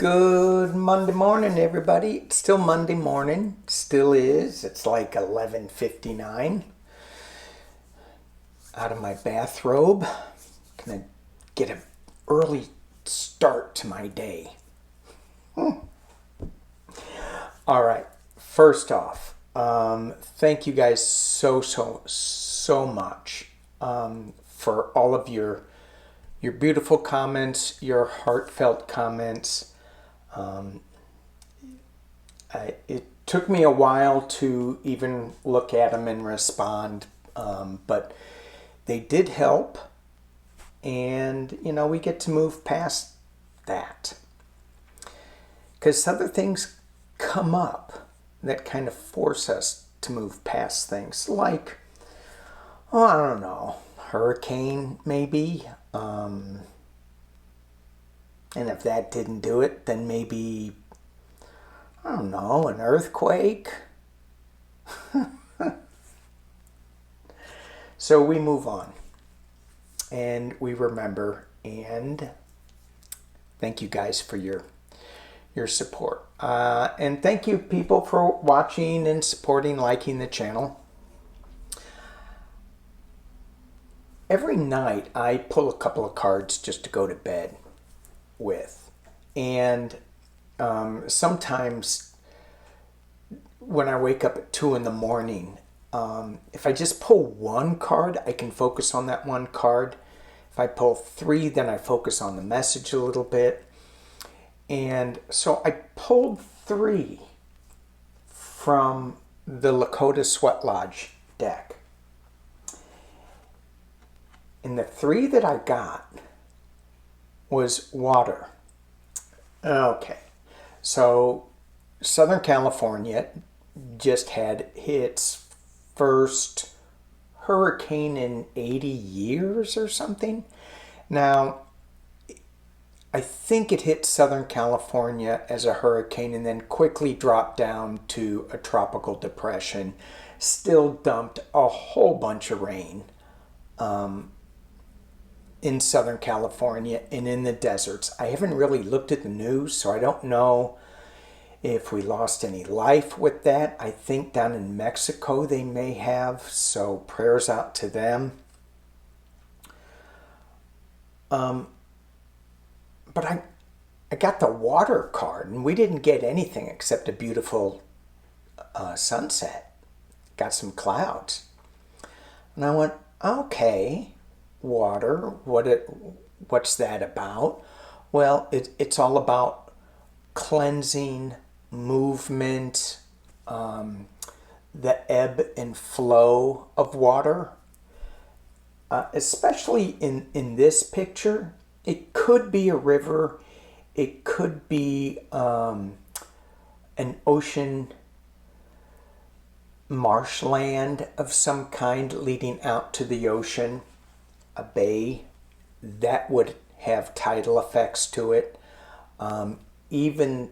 Good Monday morning, everybody. It's still Monday morning. Still is. It's like 11:59. Out of my bathrobe. Gonna get an early start to my day. All right. First off, thank you guys so much for all of your beautiful comments, your heartfelt comments. It took me a while to even look at them and respond, but they did help, and we get to move past that because other things come up that kind of force us to move past things, like, I don't know, hurricane maybe, and if that didn't do it, then maybe, I don't know, an earthquake. So we move on and we remember, and thank you guys for your support. And thank you people for watching and supporting, liking the channel. Every night I pull a couple of cards just to go to bed with. And sometimes when I wake up at 2 in the morning, if I just pull one card, I can focus on that one card. If I pull 3, then I focus on the message a little bit. And so I pulled 3 from the Lakota Sweat Lodge deck. And the 3 that I got was water. Okay, so Southern California just had its first hurricane in 80 years or something. Now, I think it hit Southern California as a hurricane and then quickly dropped down to a tropical depression. Still dumped a whole bunch of rain in Southern California and in the deserts. I haven't really looked at the news, so I don't know if we lost any life with that. I think down in Mexico they may have, so prayers out to them. But I got the water card, and we didn't get anything except a beautiful sunset. Got some clouds. And I went, okay, water, what's that about? Well, it's all about cleansing, movement, the ebb and flow of water. Especially in this picture, it could be a river, it could be an ocean marshland of some kind leading out to the ocean, a bay. That would have tidal effects to it. Even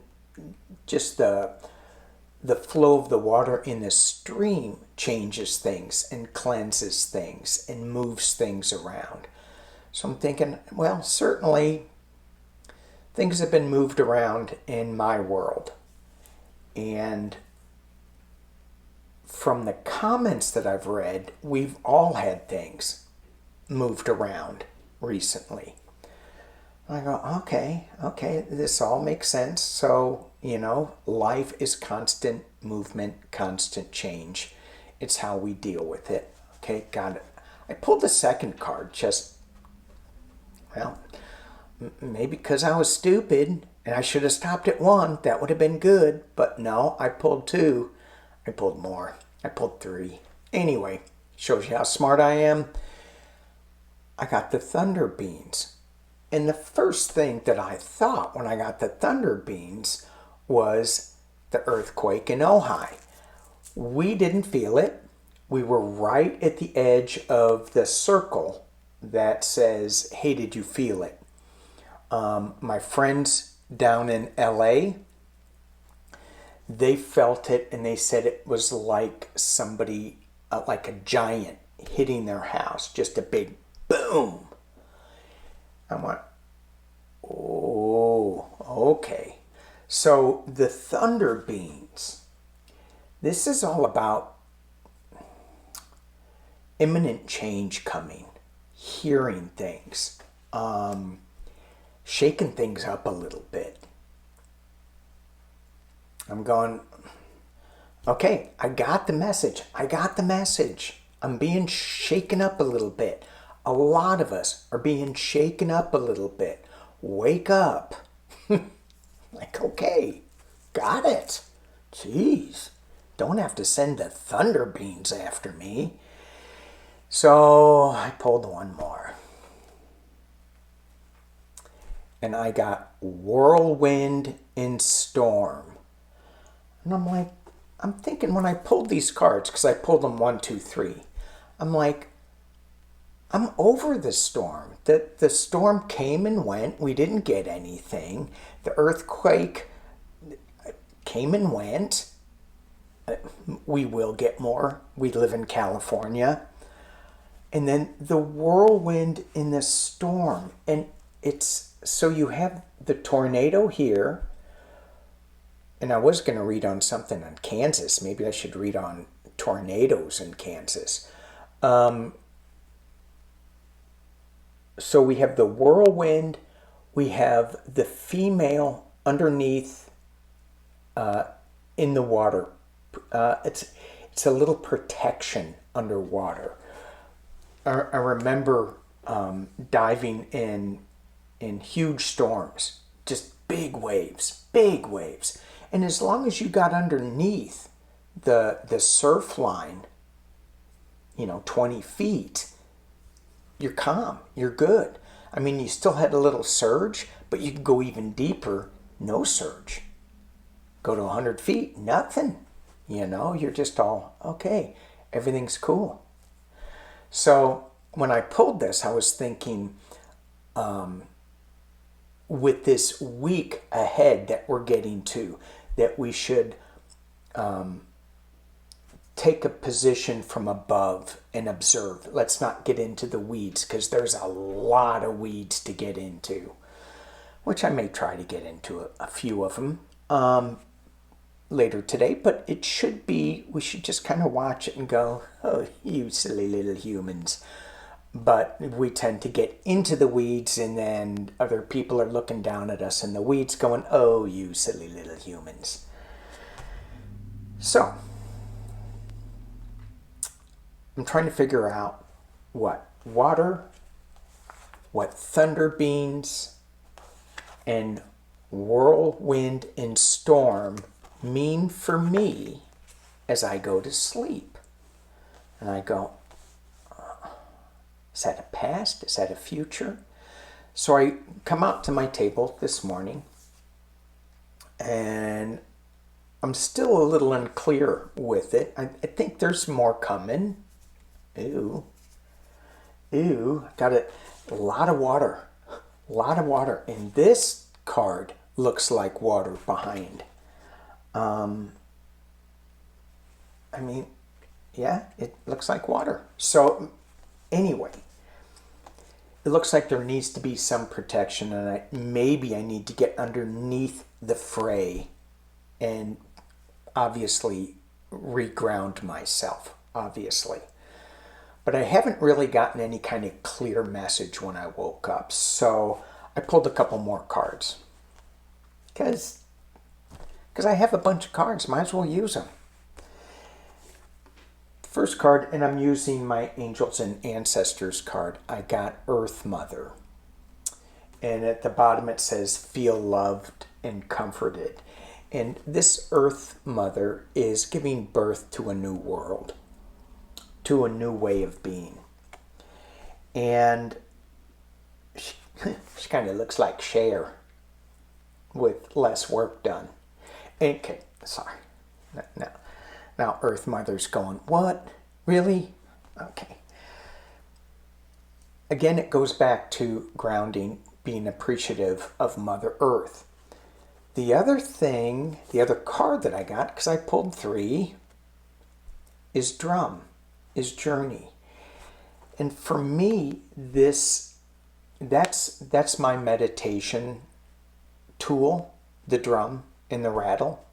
just the flow of the water in the stream changes things and cleanses things and moves things around. So I'm thinking, well, certainly things have been moved around in my world. And from the comments that I've read, we've all had things moved around recently. I go, okay, this all makes sense. So, life is constant movement, constant change. It's how we deal with it. Okay, got it. I pulled the second card maybe because I was stupid and I should have stopped at 1. That would have been good. But no, I pulled 2. I pulled more. I pulled 3. Anyway, shows you how smart I am. I got the thunder beans. And the first thing that I thought when I got the thunder beans was the earthquake in Ojai. We didn't feel it. We were right at the edge of the circle that says, hey, did you feel it? My friends down in LA, they felt it and they said it was like somebody, like a giant hitting their house, just a big boom. I went, oh, okay. So the thunder beans, this is all about imminent change coming, hearing things, shaking things up a little bit. I'm going, okay, I got the message. I'm being shaken up a little bit. A lot of us are being shaken up a little bit. Wake up. Like, okay, got it. Jeez, don't have to send the thunder beans after me. So I pulled one more. And I got whirlwind and storm. And I'm like, I'm thinking when I pulled these cards, because I pulled them 1, 2, 3, I'm like, I'm over the storm. The storm came and went. We didn't get anything. The earthquake came and went. We will get more. We live in California. And then the whirlwind in the storm. And it's, so you have the tornado here. And I was going to read on something on Kansas. Maybe I should read on tornadoes in Kansas. So we have the whirlwind. We have the female underneath in the water. It's a little protection underwater. I remember diving in huge storms, just big waves. And as long as you got underneath the surf line, 20 feet, you're calm, you're good. I mean, you still had a little surge, but you can go even deeper, no surge. Go to 100 feet, nothing. You're just all, okay, everything's cool. So when I pulled this, I was thinking, with this week ahead that we're getting to, that we should take a position from above and observe. Let's not get into the weeds, because there's a lot of weeds to get into, which I may try to get into a few of them later today, but we should just kind of watch it and go, oh, you silly little humans. But we tend to get into the weeds, and then other people are looking down at us in the weeds going, oh, you silly little humans. So I'm trying to figure out what water, what thunder beans, and whirlwind and storm mean for me as I go to sleep. And I go, is that a past? Is that a future? So I come out to my table this morning, and I'm still a little unclear with it. I think there's more coming. Got a lot of water. And this card looks like water behind. It looks like water. So anyway, it looks like there needs to be some protection, and maybe I need to get underneath the fray and obviously reground myself, obviously. But I haven't really gotten any kind of clear message when I woke up. So I pulled a couple more cards. Because I have a bunch of cards. Might as well use them. First card, and I'm using my Angels and Ancestors card. I got Earth Mother. And at the bottom it says, feel loved and comforted. And this Earth Mother is giving birth to a new world, to a new way of being. And she kind of looks like Cher with less work done. Okay, sorry. Now Earth Mother's going, what? Really? Okay. Again, it goes back to grounding, being appreciative of Mother Earth. The other card that I got, because I pulled 3, is drum, is journey. And for me, that's my meditation tool, the drum. in the rattle.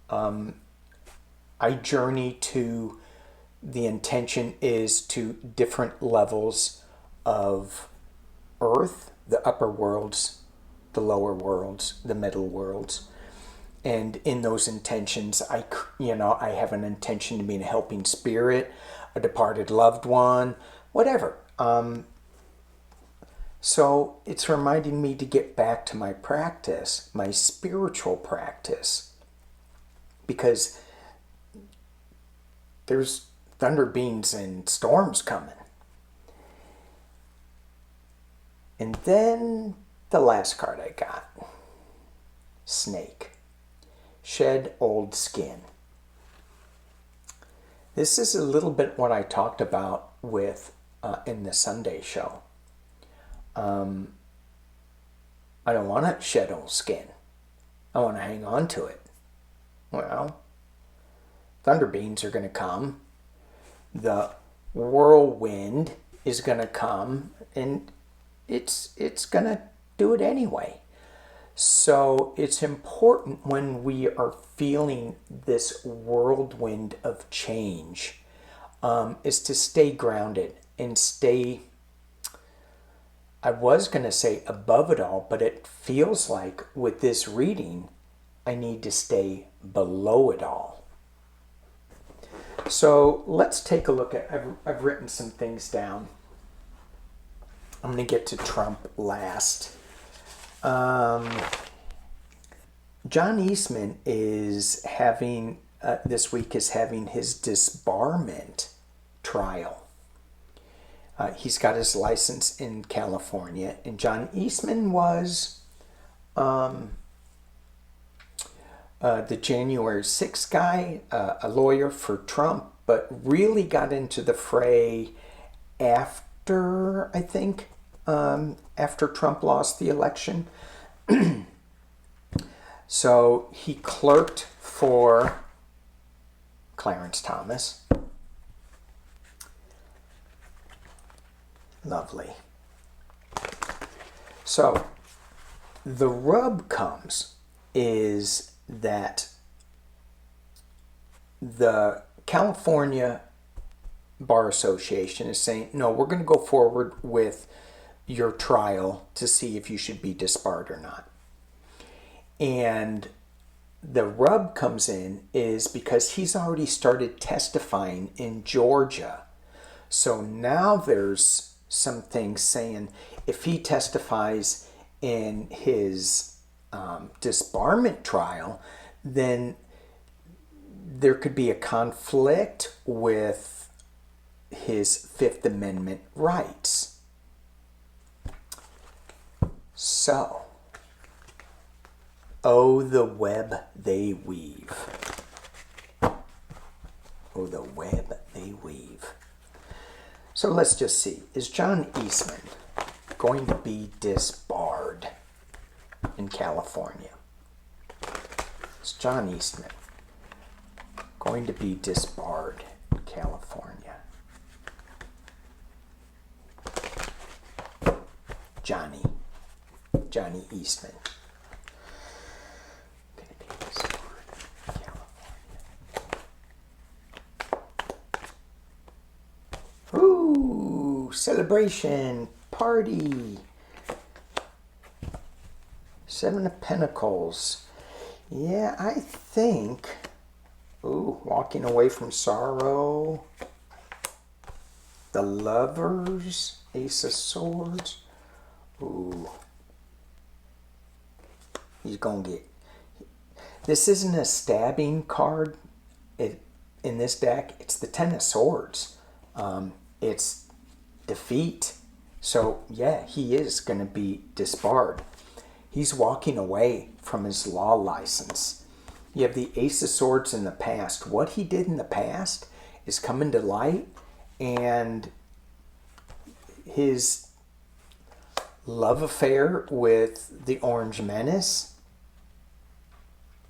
I journey to, the intention is to different levels of Earth, the upper worlds, the lower worlds, the middle worlds. And in those intentions, I have an intention to be a helping spirit, a departed loved one, whatever. So it's reminding me to get back to my practice, my spiritual practice, because there's thunder beams and storms coming. And then the last card I got, Snake. Shed old skin. This is a little bit what I talked about with in the Sunday show. I don't want to shed old skin. I want to hang on to it. Well, thunder beams are going to come. The whirlwind is going to come, and it's going to do it anyway. So it's important when we are feeling this whirlwind of change, is to stay grounded and stay, I was going to say above it all, but it feels like with this reading, I need to stay below it all. So let's take a look at, I've written some things down. I'm going to get to Trump last. John Eastman is having, this week is having his disbarment trial. He's got his license in California, and John Eastman was the January 6th guy, a lawyer for Trump, but really got into the fray after, I think, after Trump lost the election. So he clerked for Clarence Thomas. Lovely. So the rub comes is that the California Bar Association is saying, no, we're going to go forward with your trial to see if you should be disbarred or not. And the rub comes in is because he's already started testifying in Georgia. So now there's some things saying if he testifies in his disbarment trial, then there could be a conflict with his Fifth Amendment rights. So, oh, the web they weave. Oh, the web they weave. So let's just see. Is John Eastman going to be disbarred in California? Is John Eastman going to be disbarred in California? Johnny Eastman. Ooh, celebration, party. Seven of Pentacles. Yeah, I think, ooh, walking away from sorrow. The Lovers, Ace of Swords. Ooh. He's going to get... This isn't a stabbing card. In this deck, it's the Ten of Swords. It's defeat. So, yeah, he is going to be disbarred. He's walking away from his law license. You have the Ace of Swords in the past. What he did in the past is coming to light, and his love affair with the Orange Menace,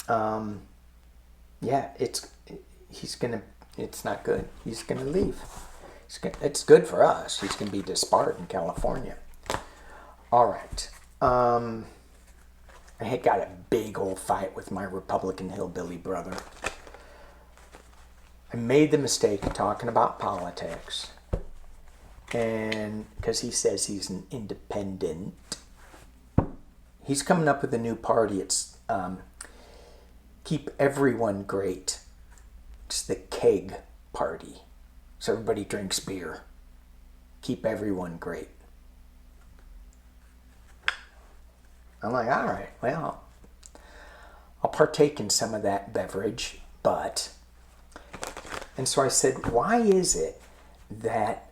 yeah, it's not good. He's gonna leave. It's good for us. He's gonna be disbarred in California. All right. I had got a big old fight with my Republican hillbilly brother. I made the mistake of talking about politics. And because he says he's an independent, he's coming up with a new party. It's Keep Everyone Great. It's the keg party. So everybody drinks beer. Keep everyone great. I'm like, all right, well, I'll partake in some of that beverage, but... And so I said, why is it that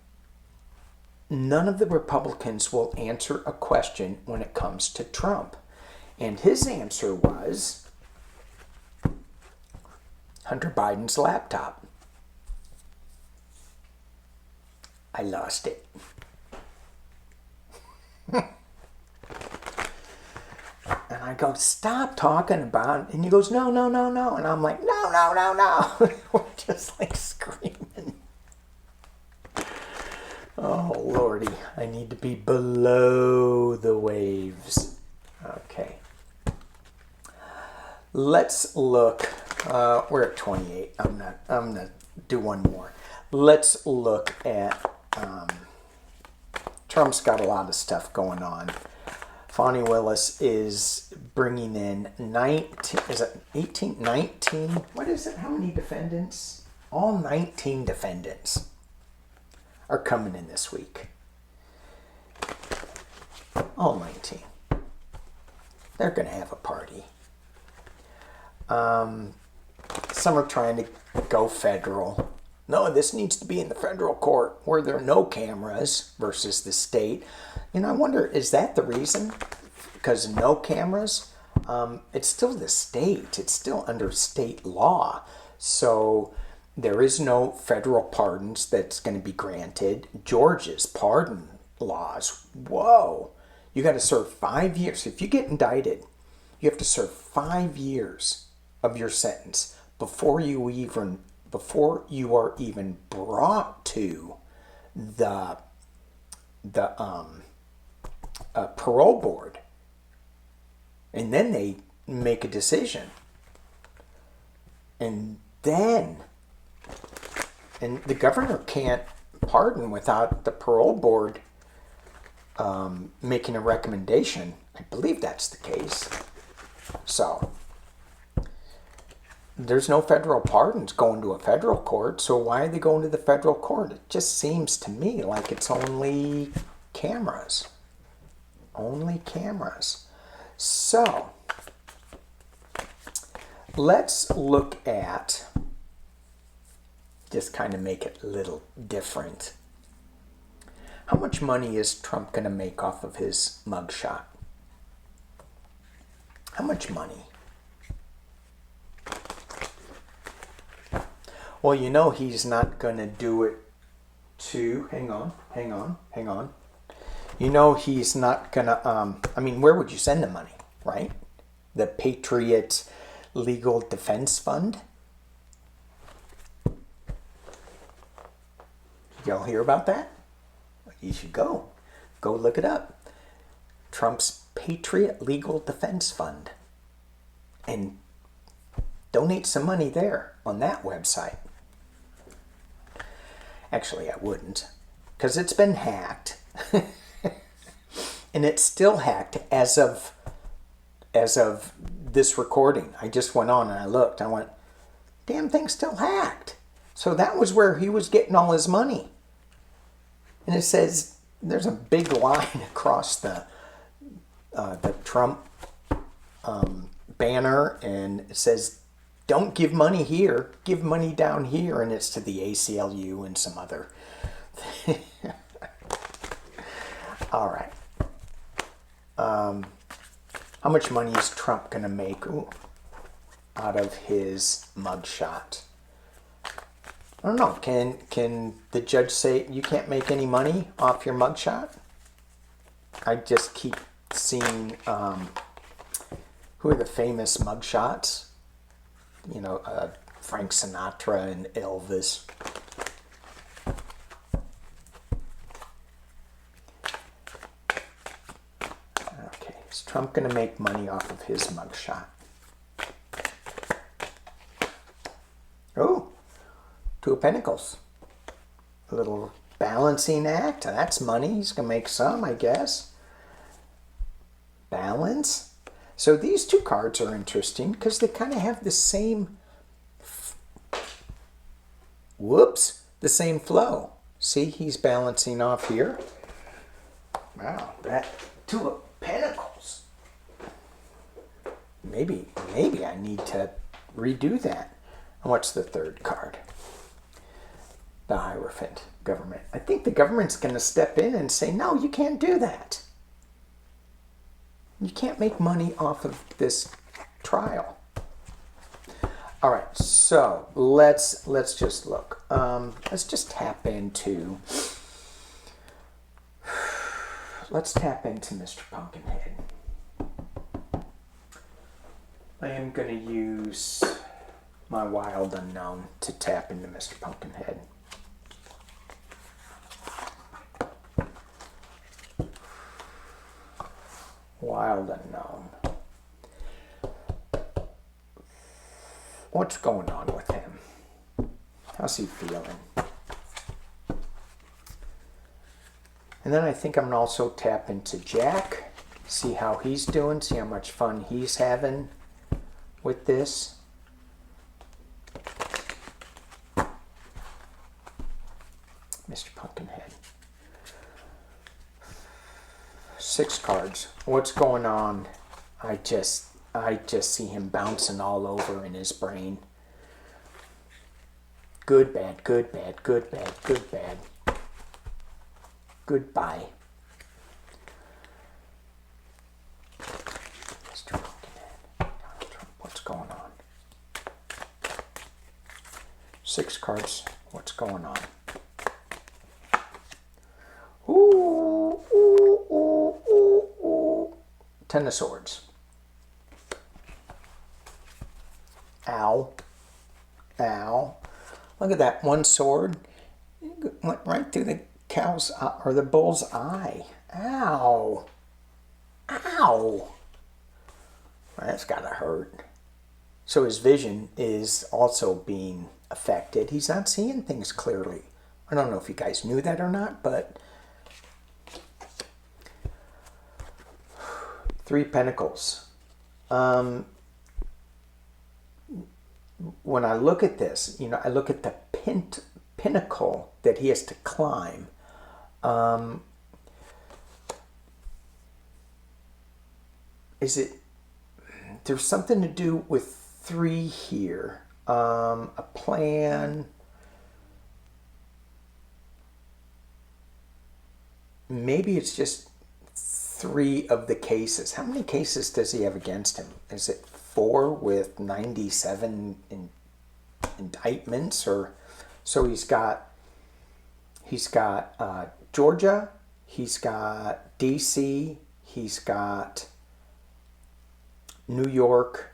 none of the Republicans will answer a question when it comes to Trump? And his answer was Hunter Biden's laptop. I lost it. And I go, stop talking about it. And he goes, no. And I'm like, no. We're just like screaming. Oh, Lordy. I need to be below the waves. Okay. Let's look. We're at 28. I'm gonna do one more. Let's look at Trump's got a lot of stuff going on. Fani Willis is bringing in 19, is it 18, 19? What is it? How many defendants? All 19 defendants are coming in this week. All 19. They're going to have a party. Some are trying to go federal. No, this needs to be in the federal court where there are no cameras versus the state. I wonder, is that the reason? Because no cameras? It's still the state. It's still under state law. So there is no federal pardons that's going to be granted. Georgia's pardon laws, whoa. You got to serve 5 years. If you get indicted, you have to serve 5 years of your sentence before you are even brought to the parole board, and then they make a decision, and the governor can't pardon without the parole board making a recommendation. I believe that's the case. So there's no federal pardons going to a federal court, so why are they going to the federal court? It just seems to me like it's only cameras. Only cameras. So, let's look at, just kind of make it a little different. How much money is Trump going to make off of his mugshot? How much money? Well, he's not going to do it to... Hang on. He's not going to... where would you send the money, right? The Patriot Legal Defense Fund? Y'all hear about that? You should go. Go look it up. Trump's Patriot Legal Defense Fund. And donate some money there on that website. Actually, I wouldn't, because it's been hacked. And it's still hacked as of this recording. I just went on and I looked. I went, damn thing's still hacked. So that was where he was getting all his money. And it says, there's a big line across the Trump banner, and it says, don't give money here, give money down here, and it's to the ACLU and some other. All right. How much money is Trump going to make out of his mugshot? I don't know. Can the judge say you can't make any money off your mugshot? I just keep seeing who are the famous mugshots? Frank Sinatra and Elvis. Okay, let's Trump going to make money off of his mugshot? Oh, Two of Pentacles. A little balancing act. That's money. He's going to make some, I guess. Balance. So these two cards are interesting because they kind of have the same, the same flow. See, he's balancing off here. Wow, that Two of Pentacles. Maybe I need to redo that. And what's the third card? The Hierophant, government. I think the government's going to step in and say, no, you can't do that. You can't make money off of this trial. All right, so let's just look. Let's just tap into. Let's tap into Mr. Pumpkinhead. I am going to use my Wild Unknown to tap into Mr. Pumpkinhead. Wild Unknown. What's going on with him? How's he feeling? And then I think I'm going to also tap into Jack. See how he's doing. See how much fun he's having with this. Mr. Pumpkinhead. 6 cards. What's going on? I just see him bouncing all over in his brain. Good, bad, good, bad, good, bad, good, bad. Goodbye. Mr. Pumpkinhead. Donald Trump. What's going on? 6 cards. What's going on? Ooh, ooh, ooh, ooh, ooh. 10 of Swords. Ow. Ow. Look at that. One sword went right through the cow's or the bull's eye. Ow. Ow. That's gotta hurt. So his vision is also being affected. He's not seeing things clearly. I don't know if you guys knew that or not, but 3 Pentacles. When I look at this, I look at the pinnacle that he has to climb. There's something to do with 3 here. A plan. Maybe it's just 3 of the cases. How many cases does he have against him? Is it 4 with 97 indictments? Or so he's got Georgia, he's got DC, he's got New York,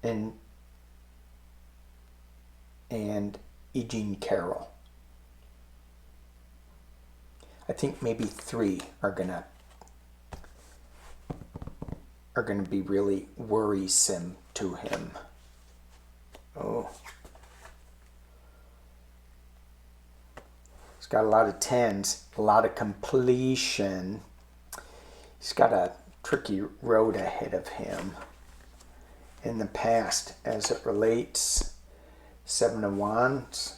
and Eugene Carroll. I think maybe 3 are gonna be really worrisome to him. Oh. He's got a lot of 10s, a lot of completion. He's got a tricky road ahead of him in the past as it relates. 7 of Wands.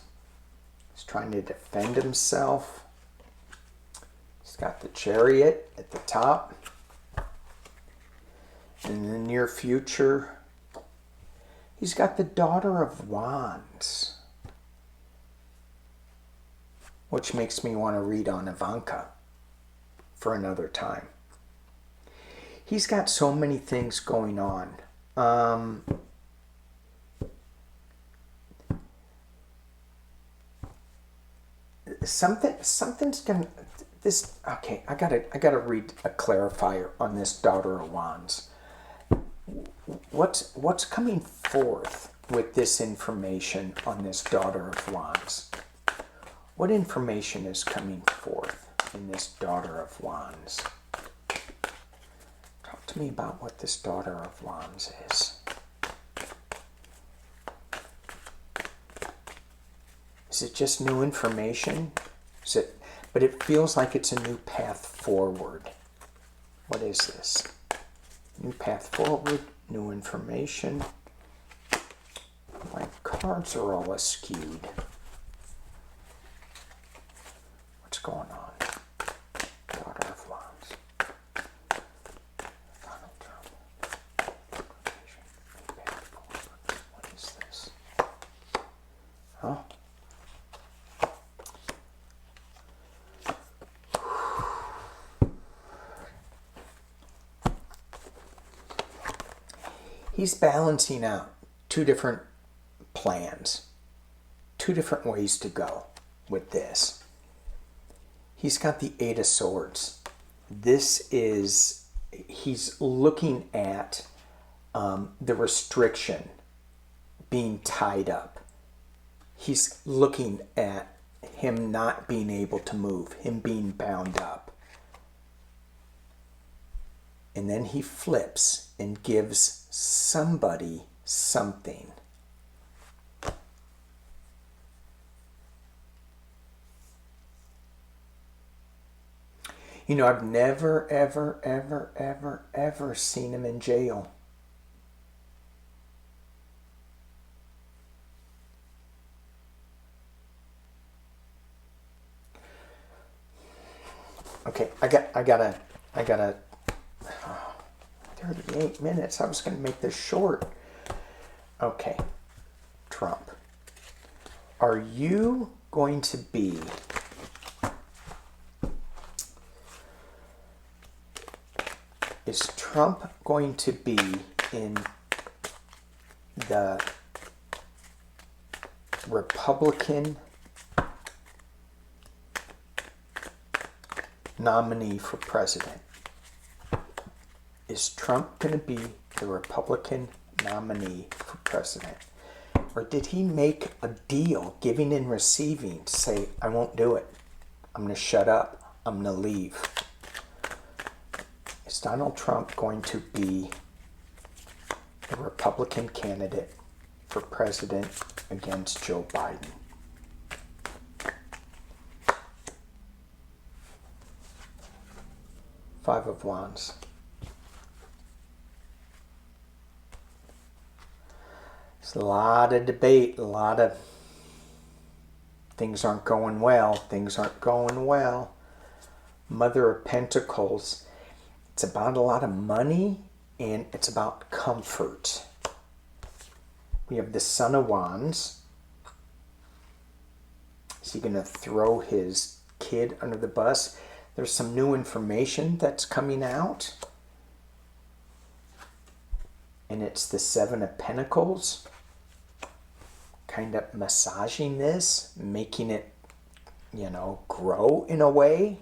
He's trying to defend himself. He's got the Chariot at the top. In the near future, he's got the Daughter of Wands, which makes me want to read on Ivanka for another time. He's got so many things going on. Something's gonna this. Okay, I gotta read a clarifier on this Daughter of Wands. What's coming forth with this information on this Daughter of Wands? What information is coming forth in this Daughter of Wands? me about what this daughter of Wands is. Is it just new information? But it feels like it's a new path forward. What is this? New path forward, new information. My cards are all askewed. What's going on? Daughter of Wands. Donald Trump. New path forward. What is this? Huh? He's balancing out two different plans, two different ways to go with this. He's got the Eight of Swords. He's looking at the restriction, being tied up. He's looking at him not being able to move, him being bound up. And then he flips and gives somebody something. You know, I've never, ever, ever, ever, ever seen him in jail. Okay, I gotta 38 minutes. I was going to make this short. Okay. Trump. Are you going to be Is Trump going to be in the Republican nominee for president? Is Trump going to be the Republican nominee for president? Or did he make a deal, giving and receiving, to say, I won't do it. I'm going to shut up. I'm going to leave. Is Donald Trump going to be a Republican candidate for president against Joe Biden? Five of Wands. There's a lot of debate, a lot of things aren't going well, things aren't going well. Mother of Pentacles. It's about a lot of money and it's about comfort. We have the Son of Wands. Is he going to throw his kid under the bus? There's some new information that's coming out. And it's the Seven of Pentacles. Kind of massaging this, making it, grow in a way.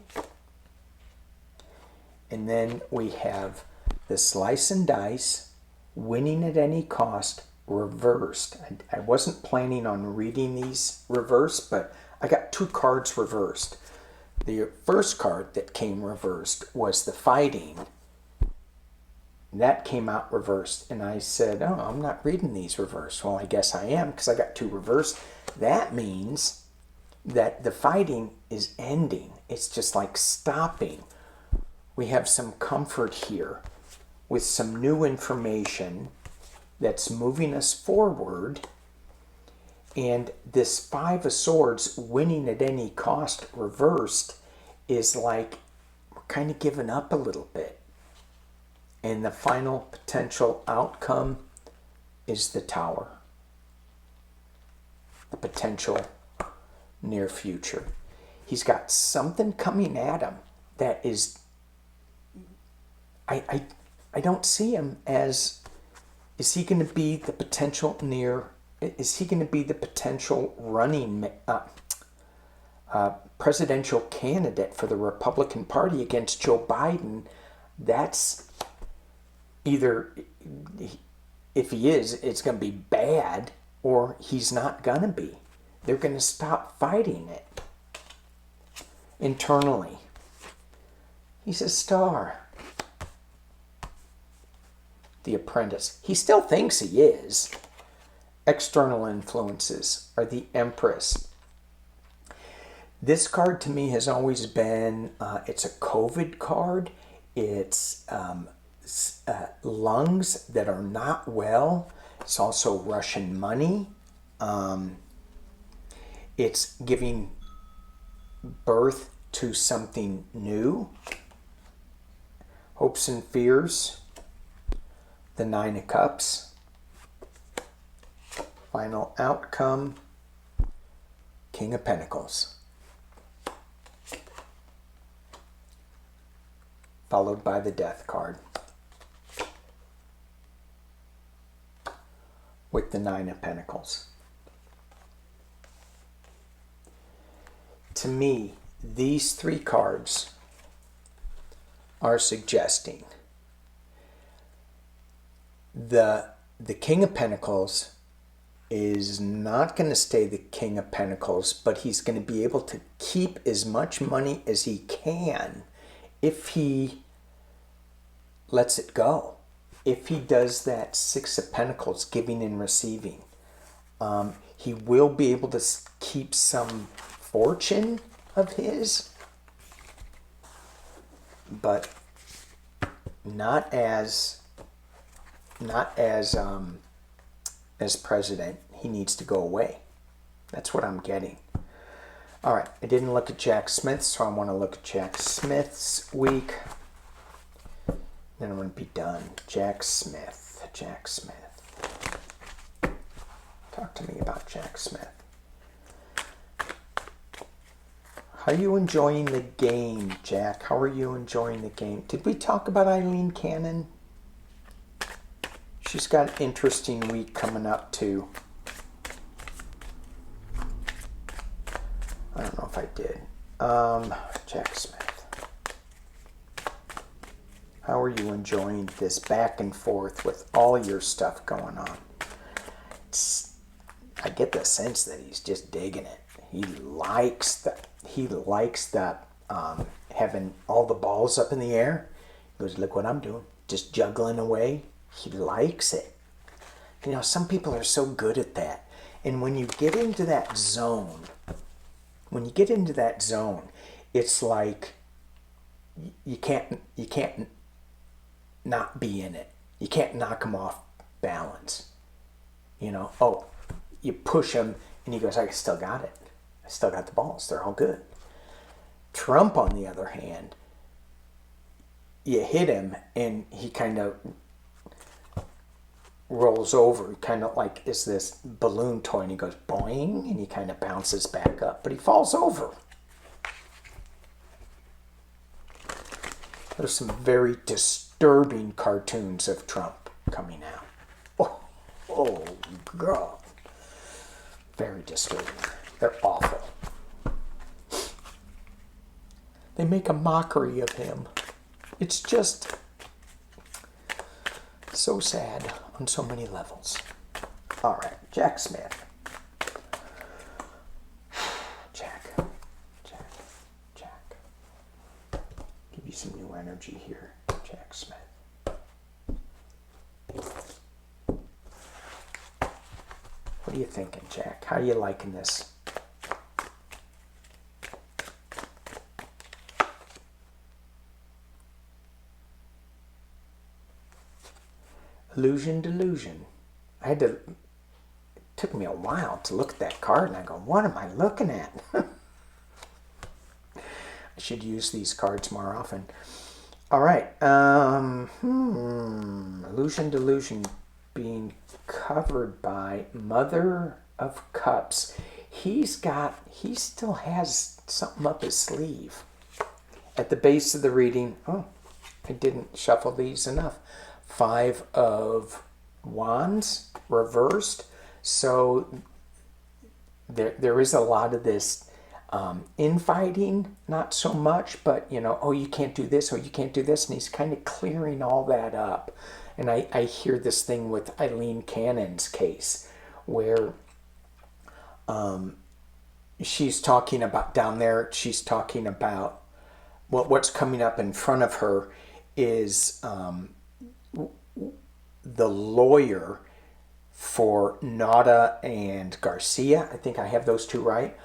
And then we have the Slice and Dice, winning at any cost, reversed. I wasn't planning on reading these reversed, but I got two cards reversed. The first card that came reversed was the Fighting. That came out reversed. And I said, oh, I'm not reading these reversed. Well, I guess I am because I got two reversed. That means that the Fighting is ending. It's just like stopping. We have some comfort here with some new information that's moving us forward. And this Five of Swords, winning at any cost, reversed, is like we're kind of giving up a little bit. And the final potential outcome is the Tower. The potential near future. He's got something coming at him that is... I don't see him as... Is he going to be the potential Is he going to be the potential running presidential candidate for the Republican Party against Joe Biden? That's either, if he is, it's going to be bad, or he's not going to be. They're going to stop fighting it internally. He's a star. the apprentice. He still thinks he is. External influences are the Empress. This card to me has always been, it's a COVID card. It's lungs that are not well. It's also Russian money. It's giving birth to something new. Hopes and fears. The Nine of Cups. Final outcome. King of Pentacles. Followed by the Death card. With the Nine of Pentacles. To me, these three cards are suggesting the King of Pentacles is not going to stay the King of Pentacles, but he's going to be able to keep as much money as he can if he lets it go. If he does that Six of Pentacles, giving and receiving, he will be able to keep some fortune of his, but not as president. He needs to go away. That's what I'm getting. All right, I didn't look at Jack Smith, so I want to look at Jack Smith's week. Then I'm going to be done. Jack Smith. Jack Smith. Talk to me about Jack Smith. How are you enjoying the game, Jack? How are you enjoying the game? Did we talk about Eileen Cannon? She's got an interesting week coming up, too. I don't know if I did. Jack Smith. How are you enjoying this back and forth with all your stuff going on? I get the sense that he's just digging it. He likes that having all the balls up in the air. He goes, look what I'm doing. Just juggling away. He likes it. You know, some people are so good at that. And when you get into that zone, it's like you can't not be in it. You can't knock him off balance. You know, you push him and he goes, I still got it. I still got the balls. They're all good. Trump, on the other hand, you hit him and he kind of rolls over, kind of like is this balloon toy, and he goes boing, and he kind of bounces back up, but he falls over. There's some very disturbing cartoons of Trump coming out. Oh God. Very disturbing. They're awful. They make a mockery of him. It's just so sad on so many levels. All right, Jack Smith. Jack. Give you some new energy here, Jack Smith. What are you thinking, Jack? How are you liking this? Illusion, delusion. It took me a while to look at that card and I go, what am I looking at? I should use these cards more often. All right. Illusion, delusion being covered by Mother of Cups. He still has something up his sleeve. At the base of the reading, I didn't shuffle these enough. 5 of Wands reversed. So there is a lot of this infighting, not so much, but you can't do this, or you can't do this, and he's kind of clearing all that up. And I hear this thing with Eileen Cannon's case, where she's talking about down there, she's talking about what's coming up in front of her is the lawyer for Nauta and Garcia, I think I have those two right.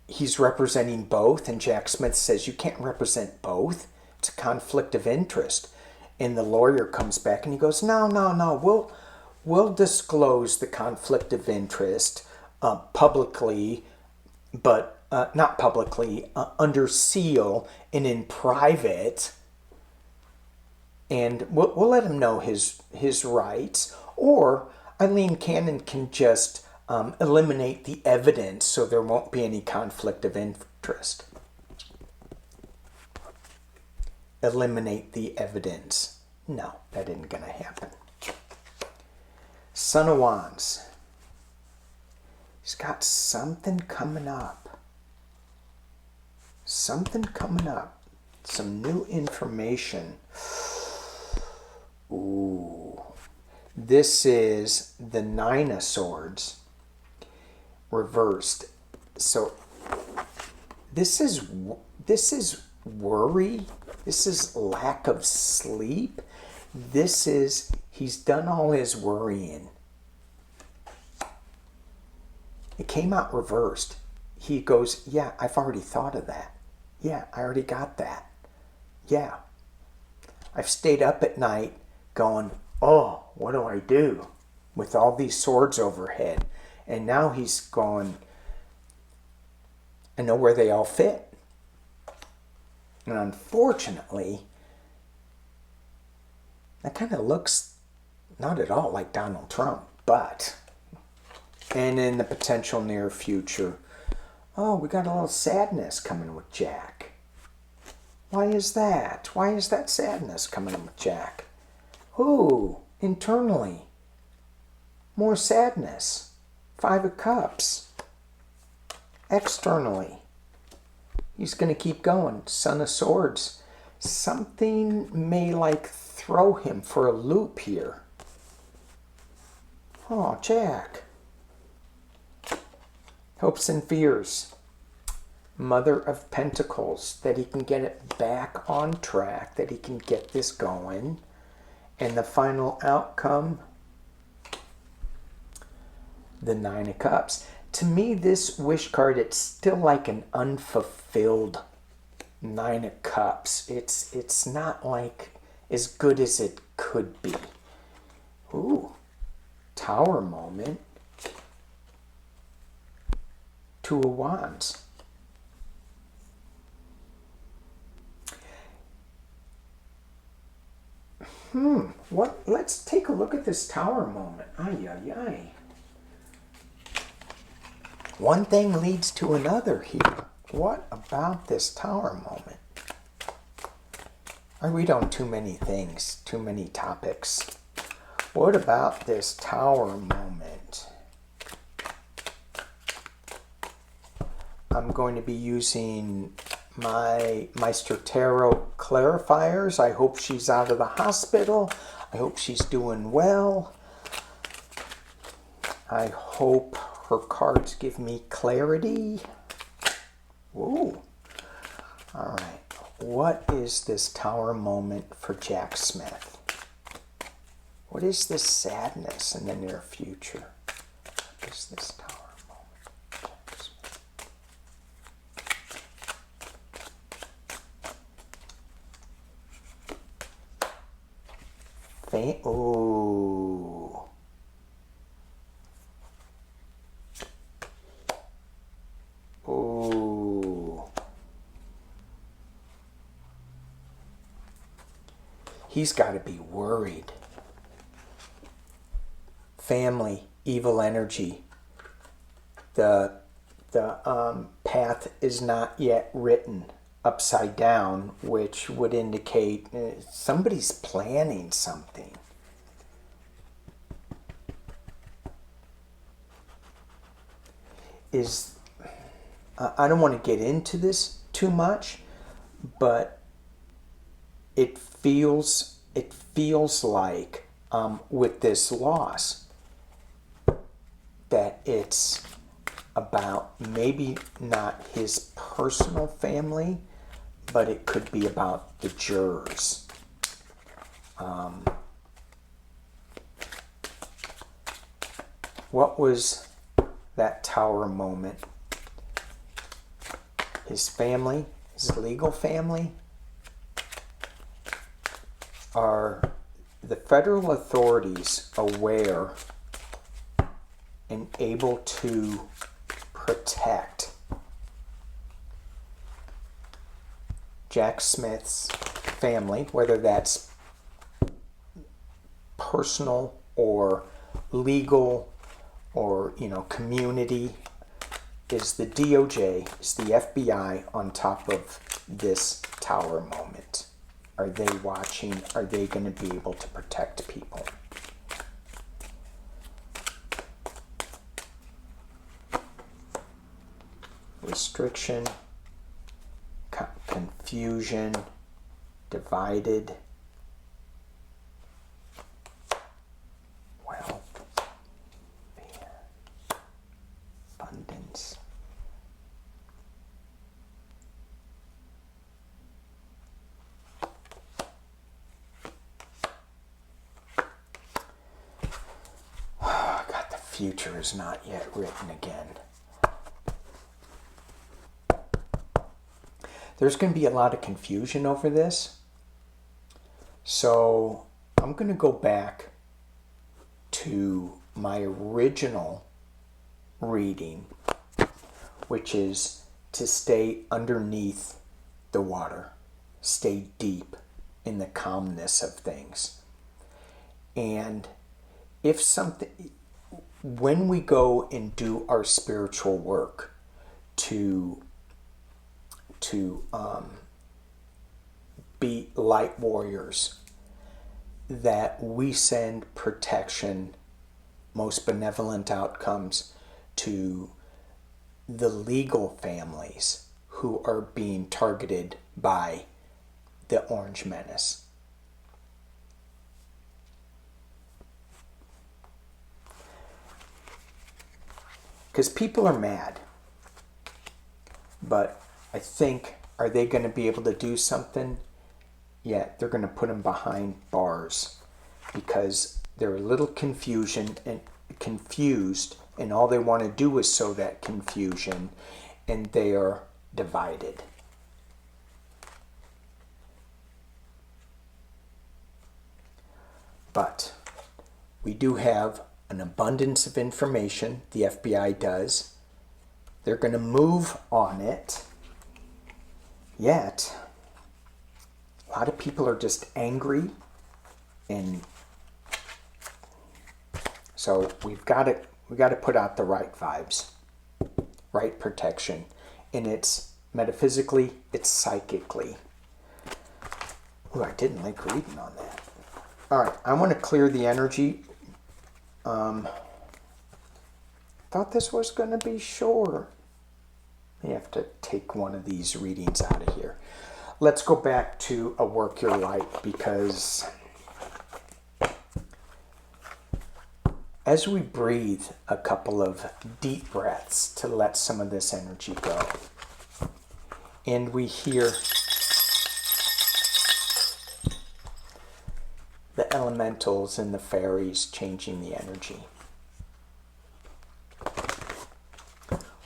He's representing both, and Jack Smith says you can't represent both. It's a conflict of interest. And the lawyer comes back and he goes, no, we'll disclose the conflict of interest publicly, but not publicly, under seal and in private, and we'll let him know his rights. Or Eileen Cannon can just eliminate the evidence so there won't be any conflict of interest. Eliminate the evidence. No, that isn't going to happen. Son of Wands. He's got something coming up. Something coming up. Some new information. Ooh. This is the Nine of Swords reversed. So this is worry. This is lack of sleep. This is, he's done all his worrying. It came out reversed. He goes, yeah, I've already thought of that. Yeah, I already got that. Yeah. I've stayed up at night going, oh, what do I do with all these swords overhead? And now he's going, I know where they all fit. And unfortunately, that kind of looks not at all like Donald Trump, but, and in the potential near future, oh, we got a little sadness coming with Jack. Why is that? Why is that sadness coming with Jack? Ooh, internally, more sadness. Five of Cups. Externally, he's going to keep going. Son of Swords. Something may like throw him for a loop here. Oh, Jack. Hopes and fears. Mother of Pentacles. That he can get it back on track. That he can get this going. And the final outcome, the Nine of Cups. To me, this wish card, it's still like an unfulfilled Nine of Cups. It's not like as good as it could be. Ooh, Tower moment. Two of Wands. What? Let's take a look at this Tower moment. Ay, ay, ay. One thing leads to another here. What about this Tower moment? I read on too many things, too many topics. What about this Tower moment? I'm going to be using my Meister Tarot clarifiers. I hope she's out of the hospital. I hope she's doing well. I hope her cards give me clarity. Ooh. All right. What is this Tower moment for Jack Smith? What is this sadness in the near future? What is this Tower moment? Jack Smith. Ooh. Ooh. He's got to be worried. Family, evil energy. The path is not yet written upside down, which would indicate somebody's planning something. I don't want to get into this too much, but it feels like with this loss that it's about maybe not his personal family, but it could be about the jurors. What was that tower moment? His family, his legal family? Are the federal authorities aware and able to protect Jack Smith's family, whether that's personal or legal or, community? Is the DOJ, is the FBI on top of this tower moment? Are they watching? Are they going to be able to protect people? Restriction, confusion, divided. Well, abundance. God, the future is not yet written again. There's going to be a lot of confusion over this. So I'm going to go back to my original reading, which is to stay underneath the water, stay deep in the calmness of things. And if something, when we go and do our spiritual work to be light warriors, that we send protection, most benevolent outcomes to the legal families who are being targeted by the Orange Menace. Because people are mad. But I think, are they going to be able to do something? Yeah, they're going to put them behind bars because they're a little confused, and all they want to do is sow that confusion, and they are divided. But we do have an abundance of information, the FBI does. They're going to move on it. Yet, a lot of people are just angry, and so we've got to put out the right vibes, right protection, and it's metaphysically, it's psychically. Ooh, I didn't like reading on that. All right, I want to clear the energy. Thought this was going to be short. You have to take one of these readings out of here. Let's go back to a work your light, because as we breathe a couple of deep breaths to let some of this energy go, and we hear the elementals and the fairies changing the energy.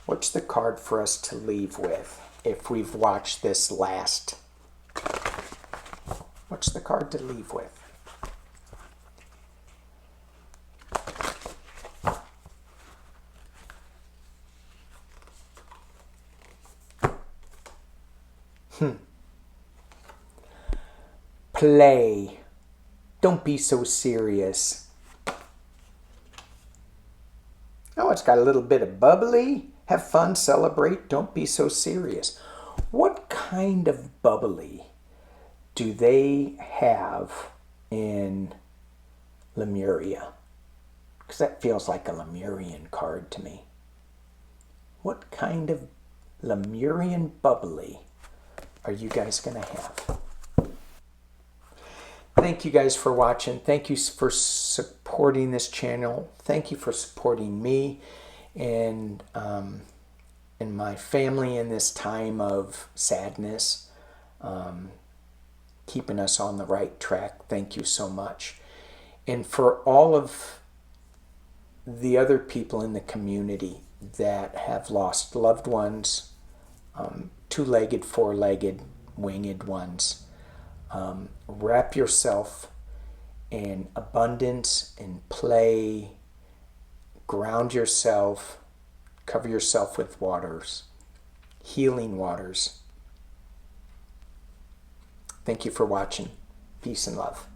What's the card for us to leave with if we've watched this last? What's the card to leave with? Play. Don't be so serious. Oh, it's got a little bit of bubbly. Have fun, celebrate, don't be so serious. What kind of bubbly do they have in Lemuria? Because that feels like a Lemurian card to me. What kind of Lemurian bubbly are you guys going to have? Thank you guys for watching. Thank you for supporting this channel. Thank you for supporting me and my family in this time of sadness. keeping us on the right track. Thank you so much. And for all of the other people in the community that have lost loved ones, two-legged, four-legged, winged ones, wrap yourself in abundance and play, ground yourself, cover yourself with waters, healing waters. Thank you for watching. Peace and love.